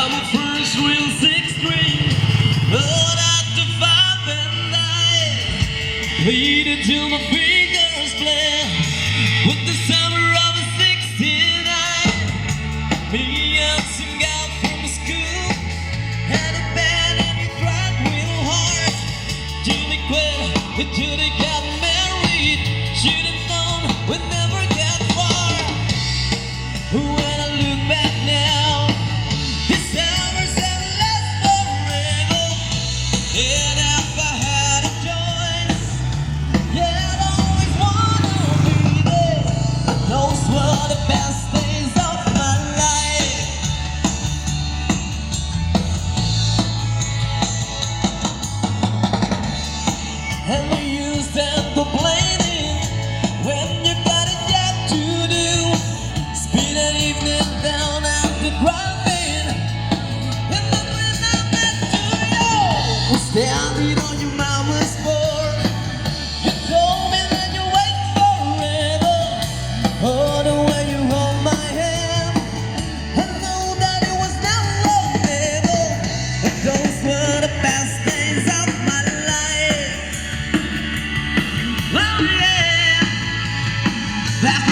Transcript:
my first real six string. Rode out to 5 and 9. Played it till my fingers bled. With the summer of '69. Me and some gal from school had a band and we tried real hard. Julie quit, Julie got married. Should have known we'd never get far. When I look back now, this summer's had last forever. And if I had a choice, yeah, I'd always wanna be there. Those were the best days of my life. And we used them complaining when you got a job to do. Spend an evening down at the drive-in. And then when I met you, standing on your mama's porch, you told me that you wait forever. Oh, the way you hold my hand, I know that it was now or never. And those were the best days of my life. Oh yeah, that's